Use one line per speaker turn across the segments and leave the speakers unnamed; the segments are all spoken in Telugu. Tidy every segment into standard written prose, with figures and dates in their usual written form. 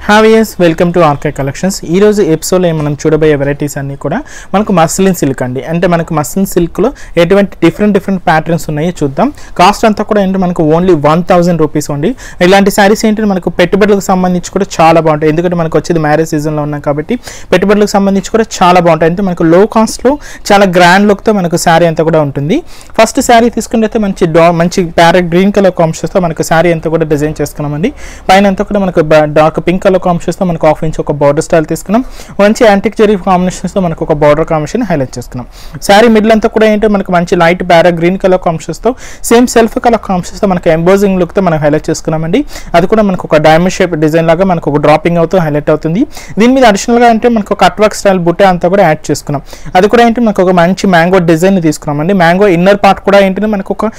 హావియస్ వెల్కమ్ టు ఆర్కే కలెక్షన్స్. ఈ రోజు ఎపిసోడ్లో మనం చూడబోయే వెరైటీస్ అన్నీ కూడా మనకు మస్లిన్ సిల్క్ అండి. అంటే మనకు మస్లిన్ సిల్క్లో ఎటువంటి డిఫరెంట్ ప్యాటర్న్స్ ఉన్నాయో చూద్దాం. కాస్ట్ అంతా కూడా ఏంటంటే మనకు ఓన్లీ 1000 రూపీస్ అండి. ఇలాంటి శారీస్ ఏంటంటే మనకు పెట్టుబడులకు సంబంధించి కూడా చాలా బాగుంటాయి. ఎందుకంటే మనకు వచ్చేది మ్యారేజ్ సీజన్లో ఉన్నాం కాబట్టి పెట్టుబడులకు సంబంధించి కూడా చాలా బాగుంటాయి. అంటే మనకు లో కాస్ట్లో చాలా గ్రాండ్ లుక్తో మనకు శారీ అంతా కూడా ఉంటుంది. ఫస్ట్ శారీ తీసుకుంటే మంచి ప్యారెట్ గ్రీన్ కలర్ కాంబినేషన్తో మనకు శారీ అంతా కూడా డిజైన్ చేసుకున్నామండి. పైన అంతా కూడా మనకు డార్క్ పింక్ కలర్ కాంబినేషన్తో మనకు హాఫ్ ఇంచ్ ఒక బార్డర్ స్టైల్ తీసుకున్నాం. మంచి యాంటిక్ జెరీ కాంబినేషన్స్తో మనకు ఒక బార్డర్ కాంబినేషన్ హైలైట్ చేసుకున్నాం. శారీ మిడిల్ అంతా కూడా ఏంటంటే మనకు మంచి లైట్ ప్యారెట్ గ్రీన్ కలర్ కాంబినేషన్స్తో సేమ్ సెల్ఫ్ కలర్ కాంబినేషన్స్తో మనకు ఎంబోజింగ్ లుక్తో మనం హైలైట్ చేసుకున్నామండి. అది కూడా మనకు ఒక డైమండ్ షేప్ డిజైన్ లాగా మనకు ఒక డ్రాపింగ్ అవుతూ హైలైట్ అవుతుంది. దీని మీద అడిషనల్గా అంటే మనకు కట్ వర్క్ స్టైల్ బుట్ట అంతా కూడా యాడ్ చేసుకున్నాం. అది కూడా ఏంటి మనకు ఒక మంచి మ్యాంగో డిజైన్ తీసుకున్నామండి. మ్యాంగో ఇన్నర్ పార్ట్ కూడా ఏంటంటే మనకు ఒక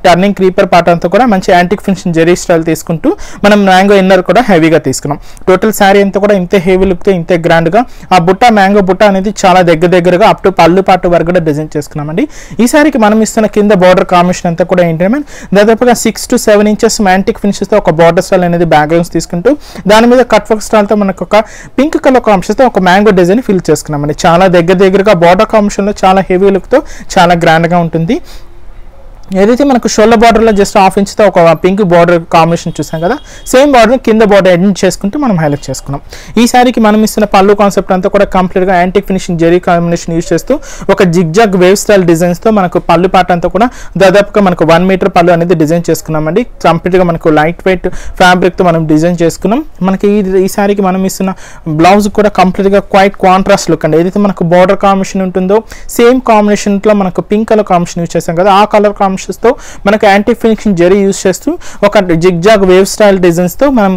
టర్నింగ్ క్రీపర్ పార్ట్ అంతా కూడా మంచి యాంటిక్ ఫినిషింగ్ జెరీ స్టైల్ తీసుకుంటూ మనం మ్యాంగో ఇన్నర్ కూడా హెవీగా తీసుకున్నాం. టోటల్ శారీ అంతా కూడా ఇంతే హెవీ లుక్తో ఇంతే గ్రాండ్గా ఆ బుట్ట మ్యాంగో బుట్ట అనేది చాలా దగ్గరగా అప్ టు పళ్ళు పాటు వరకు కూడా డిజైన్ చేసుకున్నామండి. ఈ శారీకి మనం ఇస్తున్న కింద బార్డర్ కాంబినేషన్ అంతా కూడా ఏంటంటే దాదాపుగా 6 to 7 ఇంచెస్ యాంటిక్ ఫినిషెస్తో ఒక బార్డర్ స్టైల్ అనేది బ్యాక్గ్రౌండ్స్ తీసుకుంటూ దాని మీద కట్ వర్క్ స్టైల్తో మనకు ఒక పింక్ కలర్ కాంబినేషన్తో ఒక మ్యాంగో డిజైన్ ఫిల్ చేసుకున్నామండి. చాలా దగ్గరగా బార్డర్ కాంబినేషన్లో చాలా హెవీ లుక్తో చాలా గ్రాండ్గా ఉంటుంది. ఏదైతే మనకు షోల్డర్ బార్డర్లో జస్ట్ హాఫ్ ఇంచ్తో ఒక పింక్ బార్డర్ కాంబినేషన్ చూసాం కదా, సేమ్ బార్డర్ కింద బార్డర్ ఎడిట్ చేసుకుంటూ మనం హైలైట్ చేసుకున్నాం. ఈ శారీకి మనం ఇస్తున్న పళ్ళు కాన్సెప్ట్ అంతా కూడా కంప్లీట్గా antique finishing zari combination use చేస్తూ ఒక జిగ్జాగ్ వేవ్ స్టైల్ డిజైన్స్తో మనకు పళ్ళు పార్ట్ అంతా కూడా దాదాపుగా మనకు 1 మీటర్ పళ్ళు అనేది డిజైన్ చేసుకున్నామండి. కంప్లీట్గా మనకు లైట్ వెయిట్ ఫ్యాబ్రిక్తో మనం డిజైన్ చేసుకున్నాం. మనకి ఈ శారీకి మనం ఇస్తున్న బ్లౌజ్ కూడా కంప్లీట్గా క్వైట్ కాంట్రాస్ట్ లుక్ అండి. ఏదైతే మనకు బార్డర్ కాంబినేషన్ ఉంటుందో సేమ్ కాంబినేషన్లో మనకు పింక్ కలర్ కాంబినేషన్ యూజ్ చేస్తాం కదా, ఆ కలర్ కాంబినేషన్ తో మనకు యాంటీ ఫినిషింగ్ జెరీ యూజ్ చేస్తూ ఒక జిగ్జాగ్ వేవ్ స్టైల్ డిజైన్స్ తో మనం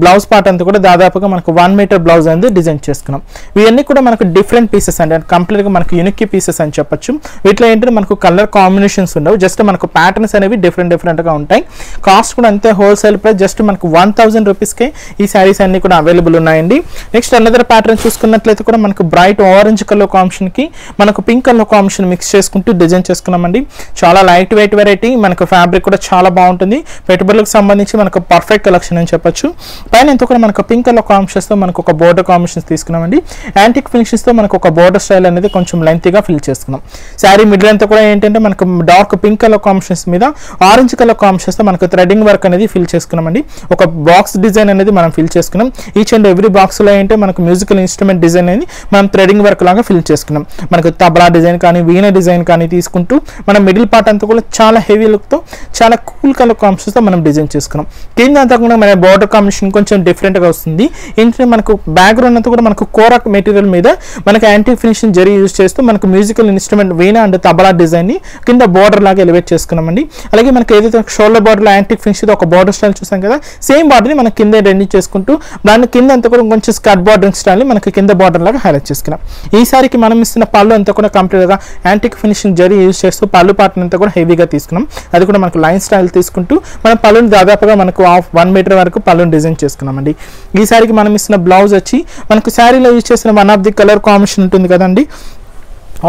బ్లౌజ్ పార్ట్ అంతా కూడా దాదాపుగా మనకు 1 మీటర్ బ్లౌజ్ అనేది డిజైన్ చేసుకున్నాం. ఇవన్నీ కూడా మనకు డిఫరెంట్ పీసెస్ అండి, కంప్లీట్ గా మనకు యూనిక్ పీసెస్ అని చెప్పొచ్చు. వీటిలో ఏంటంటే మనకు కలర్ కాంబినేషన్స్ ఉండవు, జస్ట్ మనకు ప్యాటర్న్స్ అనేవి డిఫరెంట్ గా ఉంటాయి. కాస్ట్ కూడా అంతే హోల్సేల్ ప్రైస్ జస్ట్ మనకు 1000 రూపీస్కే ఈ శారీస్ అన్ని కూడా అవైలబుల్ ఉన్నాయండి. నెక్స్ట్ అనదర్ ప్యాటర్న్ చూసుకున్నట్లయితే కూడా మనకు బ్రైట్ ఆరెంజ్ కలర్ కాంబినేషన్ కి మనకు పింక్ కలర్ కాంబినేషన్ మిక్స్ చేసుకుంటూ డిజైన్ చేసుకున్నామండి. చాలా లైట్ వెయిట్ వెరైటీ, మనకు ఫ్యాబ్రిక్ కూడా చాలా బాగుంటుంది. పెట్టుబడులకు సంబంధించి మనకు పర్ఫెక్ట్ కలెక్షన్ అని చెప్పొచ్చు. పైన ఎంత కూడా మనకు పింక్ కలర్ కాంబినేషన్స్ తో మనకు ఒక బోర్డర్ కాంబినేషన్స్ తీసుకున్నామండి. యాంటిక్ ఫినిషెస్ తో మనకు ఒక బోర్డర్ స్టైల్ అనేది కొంచెం లెంతీగా ఫిల్ చేసుకున్నాం. శారీ మిడిల్ అంతా కూడా ఏంటంటే మనకు డార్క్ పింక్ కలర్ కాంబినేషన్స్ మీద ఆరెంజ్ కలర్ కాంబినేషన్స్ తో మనకు థ్రెడింగ్ వర్క్ అనేది ఫిల్ చేసుకున్నామండి. ఒక బాక్స్ డిజైన్ అనేది మనం ఫిల్ చేసుకున్నాం. ఈచ్ అండ్ ఎవ్రీ బాక్స్ లో ఏంటంటే మనకు మ్యూజికల్ ఇన్స్ట్రుమెంట్ డిజైన్ అనేది మనం థ్రెడింగ్ వర్క్ లాగా ఫిల్ చేసుకున్నాం. మనకు తబలా డిజైన్ కానీ వీణ డిజైన్ కానీ తీసుకుంటూ మన మిడిల్ పార్ట్ అంతా కూడా చాలా హెవీ లుక్ తో చాలా కూల్ కలర్ కాంబినేషన్స్ తో మనం డిజైన్ చేసుకున్నాం. కింద అంతా కూడా మన బార్డర్ కాంబినేషన్ కొంచెం డిఫరెంట్ గా వస్తుంది. ఏంటంటే మనకు బ్యాక్గ్రౌండ్ అంతా కూడా మనకు కోరాక్ మెటీరియల్ మీద మనకు యాంటీ ఫినిషింగ్ జెరీ యూజ్ చేస్తూ మనకు musical instrument veena and tabla design ని కింద బార్డర్ లాగా ఎలివేట్ చేసుకున్నామండి. అలాగే మనకి ఏదైతే షోల్డర్ బార్డర్ యాంటిక్ ఫినిష్ ఒక బార్డర్ స్టైల్ చూసాం కదా, సేమ్ బార్డర్ ని మనం కింద రెడీ చేసుకుంటూ దాని కింద అంతా కూడా కొంచెం స్కర్ట్ బార్డరింగ్ స్టైల్ ని మనకి కింద బార్డర్ లాగా హైలైట్ చేసుకున్నాం. ఈ సారికి మనం ఇస్తున్న పళ్ళు అంతా కూడా కంప్లీట్ గా యాంటిక్ ఫినిషింగ్ జెరీ యూజ్ చేస్తూ పళ్ళు పార్ట్ అంతా కూడా హెవీగా తీసుకున్నాం. అది కూడా మనకు లైన్ స్టైల్ తీసుకుంటూ మనం పళ్ళుని దాదాపుగా మనకు 1 మీటర్ వరకు పళ్ళుని డిజైన్ చేసుకున్నామండి. ఈ శారీకి మనం ఇస్తున్న బ్లౌజ్ వచ్చి మనకు శారీలో యూజ్ చేసిన one of the colour combination ఉంటుంది కదండి,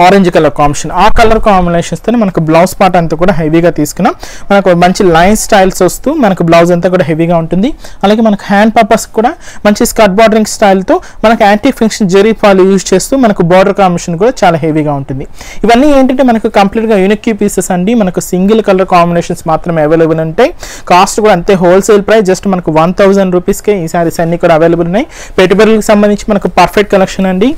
ఆరెంజ్ కలర్ కాంబినేషన్. ఆ కలర్ కాంబినేషన్స్తో మనకు బ్లౌజ్ పార్ట్ అంతా కూడా హెవీగా తీసుకున్నాం. మనకు మంచి లైన్ స్టైల్స్ వస్తూ మనకు బ్లౌజ్ అంతా కూడా హెవీగా ఉంటుంది. అలాగే మనకు హ్యాండ్ పర్పస్ కూడా మంచి స్కర్ట్ బార్డరింగ్ స్టైల్తో మనకు anti finishing zari fall use చేస్తూ మనకు బార్డర్ కాంబినేషన్ కూడా చాలా హెవీగా ఉంటుంది. ఇవన్నీ ఏంటంటే మనకు కంప్లీట్గా యూనిక్ పీసెస్ అండి. మనకు సింగిల్ కలర్ కాంబినేషన్స్ మాత్రమే అవైలబుల్ ఉంటాయి. కాస్ట్ కూడా అంతే హోల్సేల్ ప్రైస్ జస్ట్ మనకు 1000 రూపీస్కే ఈ సారీస్ అన్ని కూడా అవైలబుల్ ఉన్నాయి. పెట్టుబడులకు సంబంధించి మనకు పర్ఫెక్ట్ కలెక్షన్ అండి.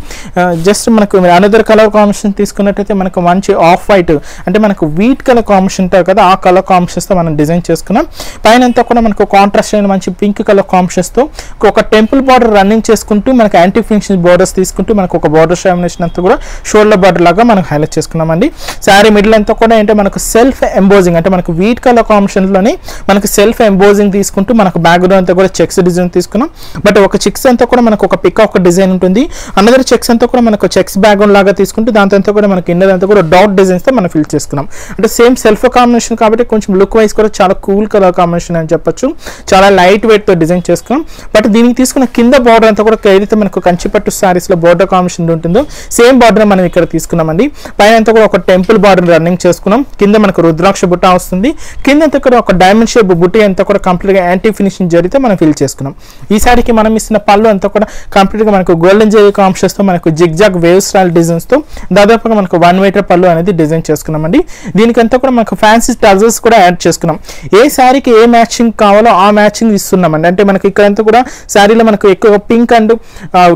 జస్ట్ మనకు అనదర్ కలర్ కాంబినేషన్ తీసుకున్నట్టయితే మనకు మంచి ఆఫ్ వైట్ అంటే మనకు వీట్ కలర్ కాంబినేషన్ ఉంటాయి కదా, ఆ కలర్ కాంబినేషన్స్ తో మనం డిజైన్ చేసుకున్నాం. పైన అంతా కూడా మనకు కాంట్రాస్ట్ అయిన మంచి పింక్ కలర్ కాంబినేషన్స్ తో ఒక టెంపుల్ బార్డర్ రన్నింగ్ చేసుకుంటూ మనకు యాంటీ ఫినిషింగ్ బోర్డర్స్ తీసుకుంటూ మనకు ఒక బార్డర్ కాంబినేషన్ అంతా కూడా షోల్డర్ బార్డర్ లాగా మనం హైలైట్ చేసుకున్నామండి. శారీ మిడిల్ అంతా కూడా ఏంటంటే మనకు సెల్ఫ్ ఎంబోజింగ్ అంటే మనకు వీట్ కలర్ కాంబినేషన్ లోనే మనకు సెల్ఫ్ ఎంబోజింగ్ తీసుకుంటూ మనకు బ్యాక్గ్రౌండ్ అంతా కూడా చెక్స్ డిజైన్ తీసుకున్నాం. బట్ ఒక చెక్స్ అంతా కూడా మనకు ఒక పికాక్ డిజైన్ ఉంటుంది. అనదర్ చెక్స్ అంతా కూడా మనకు చెక్స్ బ్యాక్గ్రౌండ్ లాగా తీసుకుంటూ దాంతో క్లాత్ అంతా కూడా మనకి ఇన్నర్ అంతా కూడా డాట్ డిజైన్స్ తో మనం ఫిల్ చేసుకున్నాం. అంటే సేమ్ సెల్ఫ్ కాంబినేషన్ కాబట్టి కొంచెం లుక్ వైజ్ కూడా చాలా కూల్ కలర్ కాంబినేషన్ అని చెప్పొచ్చు. చాలా లైట్ వెయిట్ తో డిజైన్ చేసుకున్నాం. బట్ దీనికి తీసుకున్న కింద బార్డర్ అంతా కూడా ఏదైతే మనకు కంచిపట్టు సారీస్ లో బార్డర్ కాంబినేషన్ ఉంటుందో సేమ్ బార్డర్ మనం ఇక్కడ తీసుకున్నామండి. పైన అంతా కూడా ఒక టెంపుల్ బార్డర్ రన్నింగ్ చేసుకున్నాం. కింద మనకు రుద్రాక్ష బుట్ట వస్తుంది. కింద అంతా కూడా ఒక డైమండ్ షేప్ బుట్టి అంతా కూడా కంప్లీట్ గా యాంటీ ఫినిషింగ్ జరిగితే మనం ఫిల్ చేసుకున్నాం. ఈ సారీకి మనం ఇస్తున్న పళ్ళు అంతా కూడా కంప్లీట్ గా మనకు గోల్డెన్ జరీ కాంబినేషన్స్ తో మనకు జిగ్జాగ్ వేవ్ స్టైల్ డిజైన్స్ తో దాదాపుగా మనకు 1 మీటర్ పళ్ళు అనేది డిజైన్ చేసుకున్నామండి. దీనికంతా కూడా మనకు ఫ్యాన్సీ టజల్స్ కూడా యాడ్ చేసుకున్నాం. ఏ సారీకి ఏ మ్యాచింగ్ కావాలో ఆ మ్యాచింగ్ ఇస్తున్నామండి. అంటే మనకి ఇక్కడంతా కూడా సారీలో మనకు ఎక్కువ pink and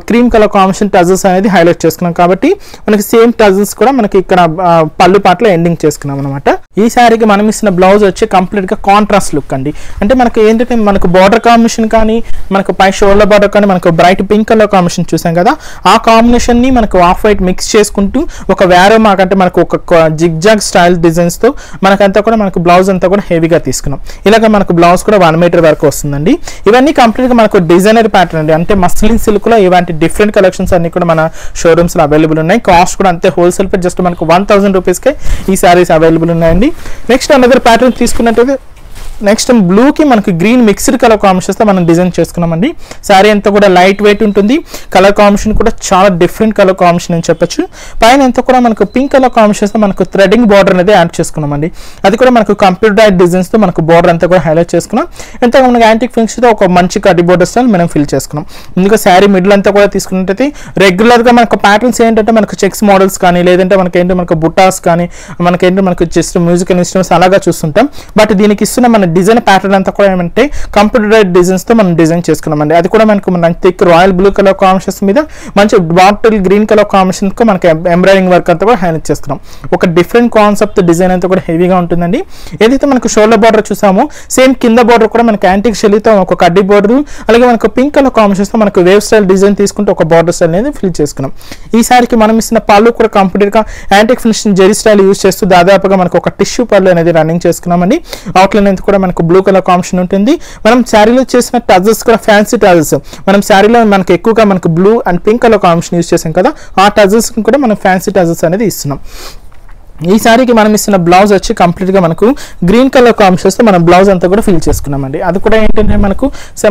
cream colour combination tassels అనేది హైలైట్ చేసుకున్నాం కాబట్టి మనకి సేమ్ టజల్స్ కూడా మనకి ఇక్కడ పళ్ళు పాటలో ఎండింగ్ చేసుకున్నాం అనమాట. ఈ సారీకి మనం ఇస్తున్న బ్లౌజ్ వచ్చి కంప్లీట్ గా కాంట్రాస్ట్ లుక్ అండి. అంటే మనకు ఏంటంటే మనకు బార్డర్ కాంబినేషన్ కానీ మనకు పై షోల్డర్ బార్డర్ కానీ మనకు బ్రైట్ పింక్ కలర్ కాంబినేషన్ చూసాం కదా, ఆ కాంబినేషన్ ని మనకు ఆఫ్ వైట్ మిక్స్ చేసుకుంటూ ఒక వేరే మాకంటే మనకు ఒక జిగ్జాగ్ స్టైల్ డిజైన్స్ తో మనకంతా కూడా మనకు బ్లౌజ్ అంతా కూడా హెవీగా తీసుకున్నాం. ఇలాగ మనకు బ్లౌజ్ కూడా 1 మీటర్ వరకు వస్తుందండి. ఇవన్నీ కంప్లీట్ గా మనకు డిజైనర్ ప్యాటర్న్ అండి. అంటే మస్లిన్ సిల్క్ లో ఇలాంటి డిఫరెంట్ కలెక్షన్స్ అన్ని కూడా మన షోరూమ్స్ లో అవైలబుల్ ఉన్నాయి. కాస్ట్ కూడా అంతే హోల్సేల్ పై జస్ట్ మనకు 1000 రూపీస్కే ఈ సారీస్ అవైలబుల్ ఉన్నాయండి. నెక్స్ట్ అనదర్ ప్యాటర్న్ తీసుకున్నట్టయితే నెక్స్ట్ బ్లూ కి మనకి గ్రీన్ మిక్స్డ్ కలర్ కాంబినేషన్స్ తో మనం డిజైన్ చేసుకున్నామండి. సారీ అంతా కూడా లైట్ వెయిట్ ఉంటుంది. కలర్ కాంబినేషన్ కూడా చాలా డిఫరెంట్ కలర్ కాంబినేషన్ అని చెప్పొచ్చు. పైన అంతా కూడా మనకు పింక్ కలర్ కాంబినేషన్స్ తో మనకు థ్రెడింగ్ బార్డర్ అనేది యాడ్ చేసుకున్నామండి. అది కూడా మనకు కంప్యూటర్ డిజైన్స్ తో మనకు బార్డర్ అంతా కూడా హైలైట్ చేసుకున్నాం. ఎంత మనకి యాంటిక్ ఫినిష్ తో ఒక మంచి కడ్డీ బార్డర్ స్టైల్ మనం ఫిల్ చేసుకున్నాం. ఇంకా శారీ మిడిల్ అంతా కూడా తీసుకున్నట్టయితే రెగ్యులర్ గా మనకు ప్యాటర్న్స్ ఏంటంటే మనకు చెక్స్ మోడల్స్ కానీ లేదంటే మనకి ఏంటంటే మనకు బుట్టాస్ కానీ మనకేంటంటే మనకు జస్ట్ మ్యూజికల్ ఇన్స్ట్రుమెంట్స్ అలాగా చూస్తుంటాం. బట్ దీనికి ఇస్తున్న మన డిజైన్ ప్యాటర్న్ అంతా కూడా ఏమంటే కంప్యూటర్ డిజైన్స్ తో మనం డిజైన్ చేసుకున్నామండి. అది కూడా మనకు మన thick royal blue colour combinations మీద మంచి బాటిల్ గ్రీన్ కలర్ కాంబినేషన్ కు మనకి ఎంబ్రాయిడింగ్ వర్క్ అంతా కూడా హైలైట్ చేసుకున్నాం. ఒక డిఫరెంట్ కాన్సెప్ట్ డిజైన్ అంతా కూడా హెవీగా ఉంటుందండి. ఏదైతే మనకు షోల్డర్ బార్డర్ చూసామో సేమ్ కింద బార్డర్ కూడా మనకి యాంటిక్ షెల్లీతో ఒక కడ్డీ బార్డర్ అలాగే మనకు పింక్ కలర్ కాంబినేషన్స్ తో మనకు వేవ్ స్టైల్ డిజైన్ తీసుకుంటూ ఒక బార్డర్ స్టైల్ అనేది ఫిల్ చేసుకున్నాం. ఈ సారీకి మనం ఇస్తున్న పళ్ళు కూడా కంప్లీట్ గా antique finishing zari style use చేస్తూ దాదాపుగా మనకు ఒక టిష్యూ పళ్ళు అనేది రన్నింగ్ చేసుకున్నామండి. అవుట్లైన్ అంతా కూడా మనకు బ్లూ కలర్ కాంబినేషన్ ఉంటుంది. మనం శారీలో చేసిన టజల్స్ కూడా ఫ్యాన్సీ టజల్స్ మనం శారీలో మనకు ఎక్కువగా మనకు blue and pink colour combination use చేసాం కదా, ఆ టజల్స్ కూడా మనం ఫ్యాన్సీ టజల్స్ అనేది ఇస్తున్నాం. ఈ సారీకి మనం ఇస్తున్న బ్లౌజ్ వచ్చి కంప్లీట్ గా మనకు గ్రీన్ కలర్ కాంబినేషన్స్ తో మనం బ్లౌజ్ అంతా కూడా ఫిల్ చేసుకున్నామండి. అది కూడా ఏంటంటే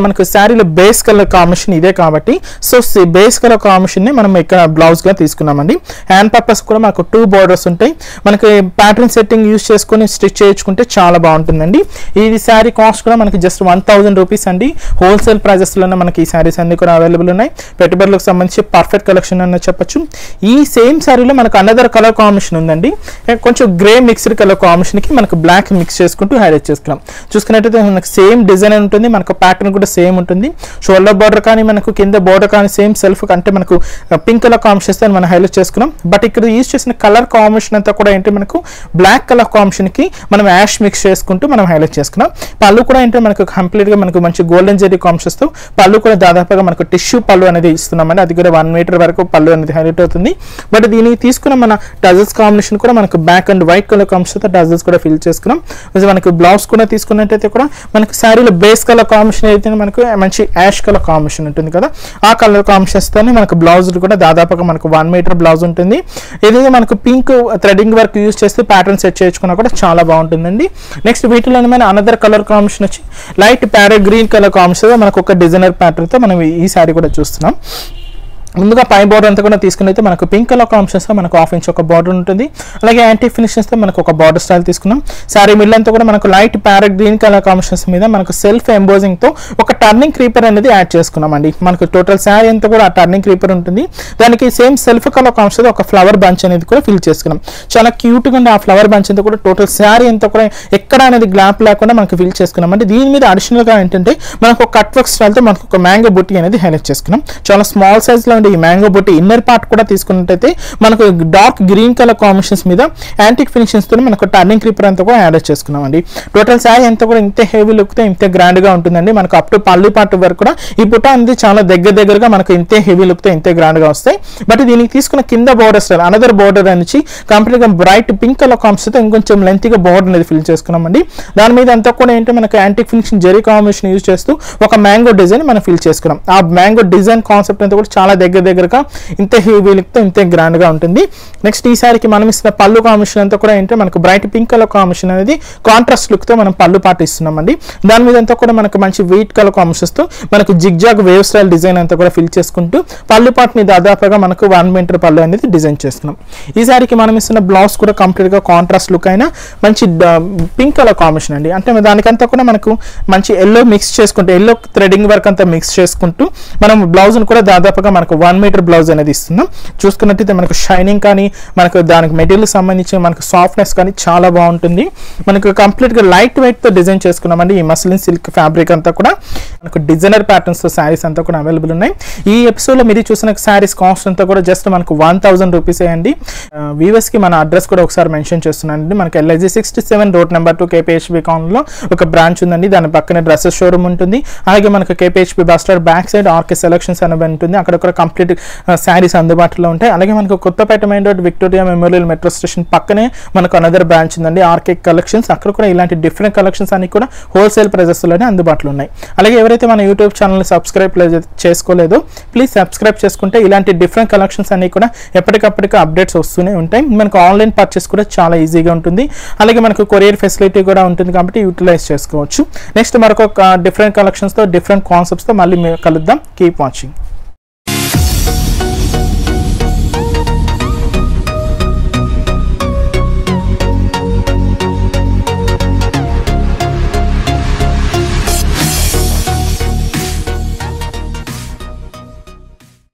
మనకు శారీలో బేస్ కలర్ కాంబినేషన్ ఇదే కాబట్టి సో బేస్ కలర్ కాంబినేషన్ ని మనం ఇక్కడ బ్లౌజ్ గా తీసుకున్నామండి. హ్యాండ్ పర్పస్ కూడా మనకు 2 బార్డర్స్ ఉంటాయి. మనకి ప్యాటర్న్ సెట్టింగ్ యూజ్ చేసుకుని స్టిచ్ చేయించుకుంటే చాలా బాగుంటుందండి. ఈ సారీ కాస్ట్ కూడా మనకి జస్ట్ 1000 రూపీస్ అండి. హోల్సేల్ ప్రైజెస్ లోనే మనకి ఈ సారీస్ అన్ని కూడా అవైలబుల్ ఉన్నాయి. పెట్టుబడులకు సంబంధించి పర్ఫెక్ట్ కలెక్షన్ అని చెప్పొచ్చు. ఈ సేమ్ సారీలో మనకు అనదర్ కలర్ కాంబినేషన్ ఉందండి. కొంచెం గ్రే మిక్స్డ్ కలర్ కాంబినేషన్ కి మనకు బ్లాక్ మిక్స్ చేసుకుంటూ హైలైట్ చేసుకున్నాం. చూసుకున్నట్టయితే మనకు సేమ్ డిజైన్ ఉంటుంది. మనకు ప్యాటర్న్ కూడా సేమ్ ఉంటుంది. షోల్డర్ బార్డర్ కానీ మనకు కింద బార్డర్ కానీ సేమ్ సెల్ఫ్ అంటే మనకు పింక్ కలర్ కాంబినేషన్స్ తో మనం హైలైట్ చేసుకున్నాం. బట్ ఇక్కడ యూజ్ చేసిన కలర్ కాంబినేషన్ అంతా కూడా ఏంటి మనకు బ్లాక్ కలర్ కాంబినేషన్ కి మనం యాష్ మిక్స్ చేసుకుంటూ మనం హైలైట్ చేసుకున్నాం. పళ్ళు కూడా ఏంటంటే మనకు కంప్లీట్ గా మనకు మంచి గోల్డెన్ జెరీ కాంబినేషన్స్ తో పళ్ళు కూడా దాదాపుగా మనకు టిష్యూ పళ్ళు అనేది ఇస్తున్నామండి. అది కూడా 1 మీటర్ వరకు పళ్ళు అనేది హైలైట్ అవుతుంది. బట్ దీనికి తీసుకున్న మన టజల్స్ కాంబినేషన్ కూడా మనకు black and white colour combination tassels కూడా ఫిల్ చేసుకున్నాం. మనకి బ్లౌజ్ కూడా తీసుకున్నట్టయితే కూడా మనకి శారీలో బేస్ కలర్ కాంబినేషన్ అయితే మనకు మంచి యాష్ కలర్ కాంబినేషన్ ఉంటుంది కదా, ఆ కలర్ కాంబినేషన్స్ తోనే మనకు బ్లౌజ్ కూడా దాదాపుగా మనకు 1 మీటర్ బ్లౌజ్ ఉంటుంది. ఏదైతే మనకు పింక్ థ్రెడింగ్ వర్క్ యూజ్ చేస్తే ప్యాటర్న్ సెట్ చేసుకున్నా కూడా చాలా బాగుంటుందండి. నెక్స్ట్ వీటిలోనే మన అనదర్ కలర్ కాంబినేషన్ వచ్చి light parrot green colour combination మనకు ఒక డిజైనర్ ప్యాటర్న్ తో మనం ఈ సారీ కూడా చూస్తున్నాం. ముందుగా పై బార్డర్ అంతా కూడా తీసుకున్నైతే మనకు పింక్ కలర్ కాంబినేషన్స్ తో మనకు 1/2 ఇంచ్ ఒక బార్డర్ ఉంటుంది. అలాగే యాంటీ ఫినిషెస్ తో మనకు ఒక బార్డర్ స్టైల్ తీసుకున్నాం. సారీ మిడిల్ అంతా కూడా మనకు light parrot green colour combinations మీద మనకు సెల్ఫ్ ఎంబోజింగ్ తో ఒక టర్నింగ్ క్రీపర్ అనేది యాడ్ చేసుకున్నామండి. మనకు టోటల్ సారీ అంతా కూడా ఆ టర్నింగ్ క్రీపర్ ఉంటుంది. దానికి సేమ్ సెల్ఫ్ కలర్ కాంబినేషన్ ఒక ఫ్లవర్ బంచ్ అనేది కూడా ఫిల్ చేసుకున్నాం. చాలా క్యూట్ గా ఆ ఫ్లవర్ బంచ్ అంతా కూడా టోటల్ సారీ అంతా కూడా ఎక్కడ అనేది గ్లాప్ లేకుండా మనకు ఫిల్ చేసుకున్నాం. అంటే దీని మీద అడిషనల్ గా ఏంటంటే మనకు ఒక కట్ వర్క్ స్టైల్ తో మనకు ఒక మ్యాంగో బుట్టి అనేది హైలైట్ చేసుకున్నాం. చాలా స్మాల్ సైజ్ లో ఈ మ్యాంగో బుట్టి ఇన్నర్ పార్ట్ కూడా తీసుకున్నట్టయితే మనకు డార్క్ గ్రీన్ కలర్ కాంబినేషన్స్ మీద యాంటిక్ ఫినిషింగ్స్ తో మనకు టర్నింగ్ క్రీపర్ అంతా కూడా యాడ్ చేసుకున్నామండి. టోటల్ సారీ అంతా కూడా ఇంత హెవీ లుక్ తో ఇంత గ్రాండ్ గా ఉంటుందండి. మనకు అప్ టు పల్లి పార్ట్ వరకు కూడా ఈ బుట్ట అనేది చాలా దగ్గరగా మనకు ఇంతే హెవీ లుక్ తో ఇంతే గ్రాండ్ గా వస్తాయి. బట్ దీనికి తీసుకున్న కింద బోర్డర్ స్టైల్ అనదర్ బోర్డర్ నుంచి కంప్లీట్ గా బ్రైట్ పింక్ కలర్ కాంబినేషన్ తో ఇంకొంచెం లెంత్ గా బోర్డర్ అనేది ఫిల్ చేసుకున్నామండి. దాని మీద అంతా కూడా ఏంటంటే మనకు antique finishing zari combination use చేస్తూ ఒక మ్యాంగో డిజైన్ మనం ఫిల్ చేసుకున్నాం. ఆ మ్యాంగో డిజైన్ కాన్సెప్ట్ అంతా కూడా చాలా దగ్గరగా ఇంతే హెవీ లుక్తో ఇంతే గ్రాండ్గా ఉంటుంది. నెక్స్ట్ ఈ సారికి మనం ఇస్తున్న పళ్ళు కాంబినేషన్ అంతా కూడా ఏంటంటే మనకు బ్రైట్ పింక్ కలర్ కాంబినేషన్ అనేది కాంట్రాస్ట్ లుక్తో మనం పళ్ళు పాటు ఇస్తున్నామండి. దాని మీద అంతా కూడా మనకు మంచి వైట్ కలర్ కాంబినేషన్స్తో మనకు జిగ్జాగ్ వేవ్ స్టైల్ డిజైన్ అంతా కూడా ఫిల్ చేసుకుంటూ పళ్ళు పాటుని దాదాపుగా మనకు 1 మీటర్ పళ్ళు అనేది డిజైన్ చేస్తున్నాం. ఈ సారికి మనం ఇస్తున్న బ్లౌజ్ కూడా కంప్లీట్గా కాంట్రాస్ట్ లుక్ అయినా మంచి పింక్ కలర్ కాంబినేషన్ అండి. అంటే దానికంతా కూడా మనకు మంచి ఎల్లో మిక్స్ చేసుకుంటూ ఎల్లో థ్రెడింగ్ వర్క్ అంతా మిక్స్ చేసుకుంటూ మనం బ్లౌజ్ను కూడా దాదాపుగా మనకు 1 మీటర్ బ్లౌజ్ అనేది ఇస్తున్నాం. చూసుకున్నట్టయితే మనకు షైనింగ్ కానీ మనకు దానికి మెటీరియల్ సంబంధించి మనకు సాఫ్ట్నెస్ కానీ చాలా బాగుంటుంది. మనకు కంప్లీట్గా లైట్ వెయిట్తో డిజైన్ చేసుకున్నామండి. ఈ మస్లిన్ సిల్క్ ఫ్యాబ్రిక్ అంతా కూడా మనకు డిజైనర్ ప్యాటర్న్స్తో శారీస్ అంతా కూడా అవైలబుల్ ఉన్నాయి. ఈ ఎపిసోడ్లో మీరు చూసిన శారీస్ కాస్ట్ అంతా కూడా జస్ట్ మనకు 1000 రూపీస్ అండి. వ్యూవర్స్కి మన అడ్రస్ కూడా ఒకసారి మెన్షన్ చేస్తున్నానండి. మనకి LIG 67 రోడ్ నెంబర్ 2 KPHP కాలనీలో ఒక బ్రాంచ్ ఉందండి. దాని పక్కనే డ్రెస్సెస్ షోరూమ్ ఉంటుంది. అలాగే మనకు KPHP bus stand back side RK selections అనేది ఉంటుంది. అక్కడ కూడా కంప్లీట్ శారీస్ అందుబాటులో ఉంటాయి. అలాగే మనకు Kothapet main road Victoria Memorial metro station పక్కనే మనకు అనదర్ బ్రాంచ్ ఉందండి, ఆర్కే కలెక్షన్స్. అక్కడ కూడా ఇలాంటి డిఫరెంట్ కలెక్షన్స్ అన్ని కూడా హోల్సేల్ ప్రైజెస్లోనే అందుబాటులో ఉన్నాయి. అలాగే ఎవరైతే మన యూట్యూబ్ ఛానల్ని సబ్స్క్రైబ్ చేసుకోలేదో ప్లీజ్ సబ్స్క్రైబ్ చేసుకుంటే ఇలాంటి డిఫరెంట్ కలెక్షన్స్ అన్ని కూడా ఎప్పటికప్పటికి అప్డేట్స్ వస్తూనే ఉంటాయి. మనకు ఆన్లైన్ పర్చేస్ కూడా చాలా ఈజీగా ఉంటుంది. అలాగే మనకు కొరియర్ ఫెసిలిటీ కూడా ఉంటుంది కాబట్టి యూటిలైజ్ చేసుకోవచ్చు. నెక్స్ట్ మరొక డిఫరెంట్ కలెక్షన్స్తో డిఫరెంట్ కాన్సెప్ట్స్తో మళ్ళీ కలుద్దాం. Keep watching.